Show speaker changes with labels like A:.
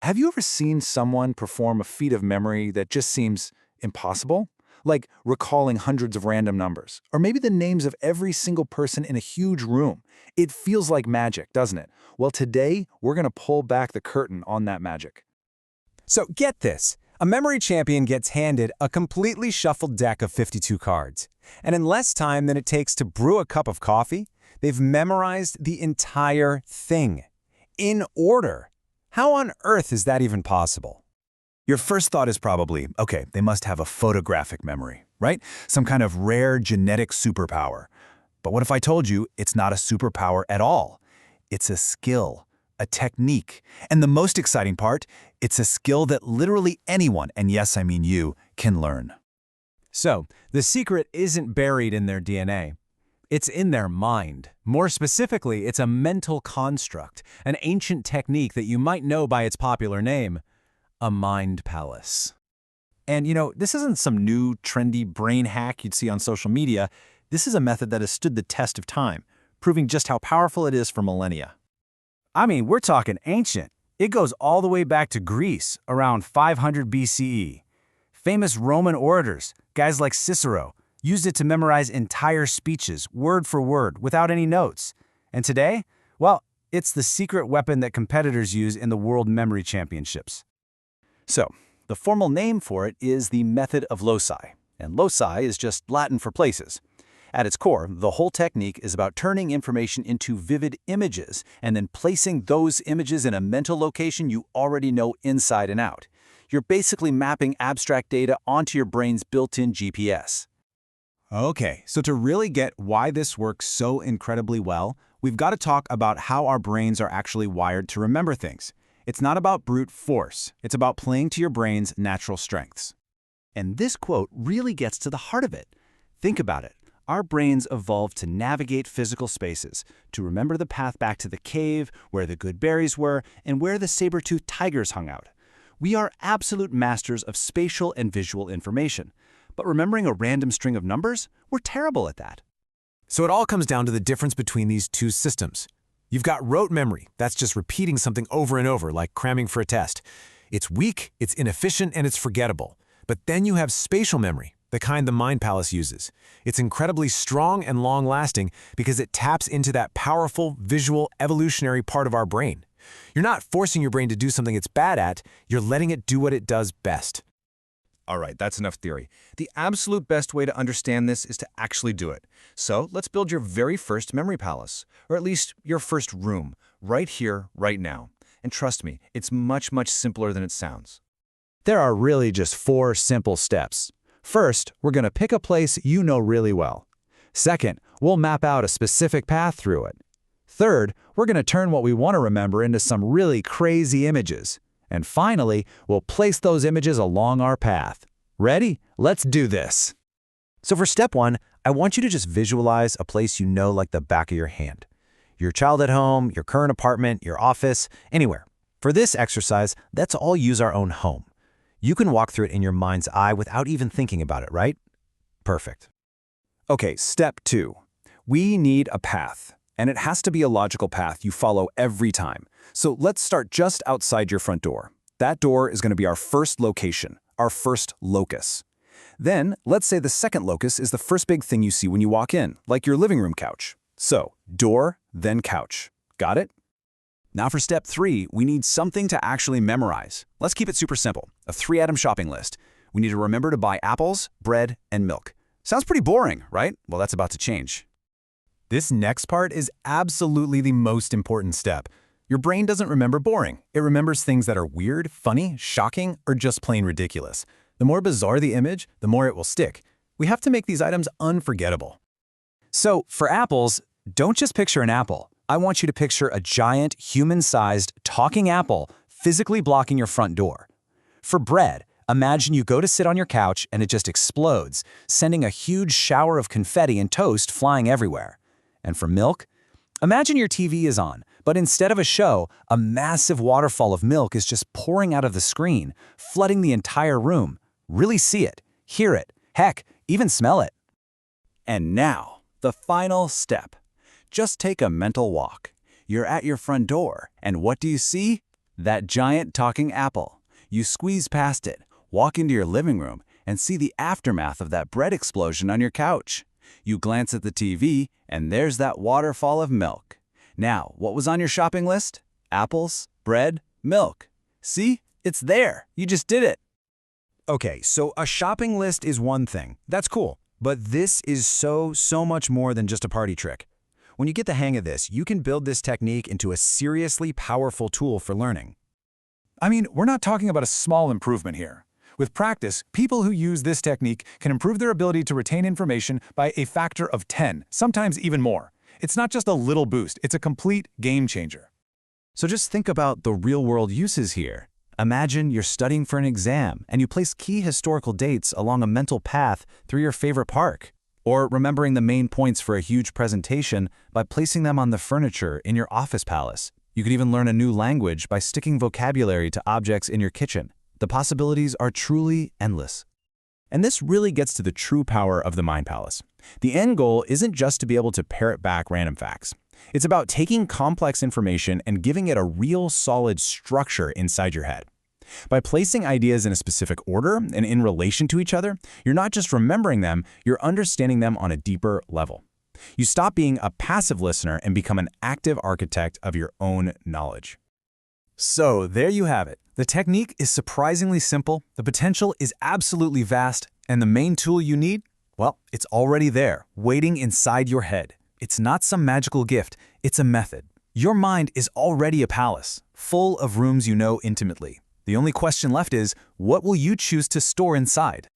A: Have you ever seen someone perform a feat of memory that just seems impossible? Like recalling hundreds of random numbers, or maybe the names of every single person in a huge room. It feels like magic, doesn't it? Well, today, we're going to pull back the curtain on that magic.
B: So get this. A memory champion gets handed a completely shuffled deck of 52 cards. And in less time than it takes to brew a cup of coffee, they've memorized the entire thing. In order. How on earth is that even possible?
A: Your first thought is probably, okay, they must have a photographic memory, right? Some kind of rare genetic superpower. But what if I told you it's not a superpower at all? It's a skill, a technique. And the most exciting part, it's a skill that literally anyone, and yes, I mean you, can learn.
B: So, the secret isn't buried in their DNA. It's in their mind. More specifically, it's a mental construct, an ancient technique that you might know by its popular name, a mind palace.
C: And this isn't some new, trendy brain hack you'd see on social media. This is a method that has stood the test of time, proving just how powerful it is for millennia.
D: I mean, we're talking ancient. It goes all the way back to Greece, around 500 BCE. Famous Roman orators, guys like Cicero, used it to memorize entire speeches, word for word, without any notes. And today, well, it's the secret weapon that competitors use in the World Memory Championships.
C: So, the formal name for it is the method of loci, and loci is just Latin for places. At its core, the whole technique is about turning information into vivid images and then placing those images in a mental location you already know inside and out. You're basically mapping abstract data onto your brain's built-in GPS.
B: Okay, so to really get why this works so incredibly well, we've got to talk about how our brains are actually wired to remember things. It's not about brute force. It's about playing to your brain's natural strengths.
D: And this quote really gets to the heart of it. Think about it. Our brains evolved to navigate physical spaces, to remember the path back to the cave, where the good berries were, and where the saber-toothed tigers hung out. We are absolute masters of spatial and visual information. But remembering a random string of numbers, we're terrible at that.
B: So it all comes down to the difference between these two systems. You've got rote memory. That's just repeating something over and over, like cramming for a test. It's weak, it's inefficient, and it's forgettable. But then you have spatial memory, the kind the Mind Palace uses. It's incredibly strong and long-lasting because it taps into that powerful, visual, evolutionary part of our brain. You're not forcing your brain to do something it's bad at, you're letting it do what it does best.
E: All right, that's enough theory. The absolute best way to understand this is to actually do it. So let's build your very first memory palace, or at least your first room, right here, right now. And trust me, it's much, much simpler than it sounds.
A: There are really just 4 simple steps. First, we're going to pick a place you know really well. Second, we'll map out a specific path through it. Third, we're going to turn what we want to remember into some really crazy images. And finally, we'll place those images along our path. Ready? Let's do this.
C: So for step 1, I want you to just visualize a place you know like the back of your hand. Your child at home, your current apartment, your office, anywhere. For this exercise, let's all use our own home. You can walk through it in your mind's eye without even thinking about it, right? Perfect.
A: Okay, step 2. We need a path. And it has to be a logical path you follow every time. So let's start just outside your front door. That door is going to be our first location, our first locus. Then, let's say the second locus is the first big thing you see when you walk in, like your living room couch. So, door, then couch. Got it? Now for step 3, we need something to actually memorize. Let's keep it super simple, a 3-item shopping list. We need to remember to buy apples, bread, and milk. Sounds pretty boring, right? Well, that's about to change.
B: This next part is absolutely the most important step. Your brain doesn't remember boring. It remembers things that are weird, funny, shocking, or just plain ridiculous. The more bizarre the image, the more it will stick. We have to make these items unforgettable.
A: So, for apples, don't just picture an apple. I want you to picture a giant, human-sized, talking apple physically blocking your front door. For bread, imagine you go to sit on your couch and it just explodes, sending a huge shower of confetti and toast flying everywhere. And for milk, imagine your TV is on, but instead of a show, a massive waterfall of milk is just pouring out of the screen, flooding the entire room. Really see it, hear it, heck, even smell it. And now, the final step. Just take a mental walk. You're at your front door, and what do you see?
C: That giant talking apple. You squeeze past it, walk into your living room, and see the aftermath of that bread explosion on your couch. You glance at the TV, and there's that waterfall of milk. Now, what was on your shopping list? Apples, bread, milk. See? It's there. You just did it.
A: Okay, so a shopping list is one thing. That's cool. But this is so much more than just a party trick. When you get the hang of this, you can build this technique into a seriously powerful tool for learning. I mean, we're not talking about a small improvement here. With practice, people who use this technique can improve their ability to retain information by a factor of 10, sometimes even more. It's not just a little boost, it's a complete game changer.
C: So just think about the real-world uses here. Imagine you're studying for an exam and you place key historical dates along a mental path through your favorite park. Or remembering the main points for a huge presentation by placing them on the furniture in your office palace. You could even learn a new language by sticking vocabulary to objects in your kitchen. The possibilities are truly endless. And this really gets to the true power of the Mind Palace. The end goal isn't just to be able to parrot back random facts. It's about taking complex information and giving it a real solid structure inside your head. By placing ideas in a specific order and in relation to each other, you're not just remembering them, you're understanding them on a deeper level. You stop being a passive listener and become an active architect of your own knowledge. So there you have it. The technique is surprisingly simple, the potential is absolutely vast, and the main tool you need? Well, it's already there, waiting inside your head. It's not some magical gift, it's a method. Your mind is already a palace, full of rooms you know intimately. The only question left is, what will you choose to store inside?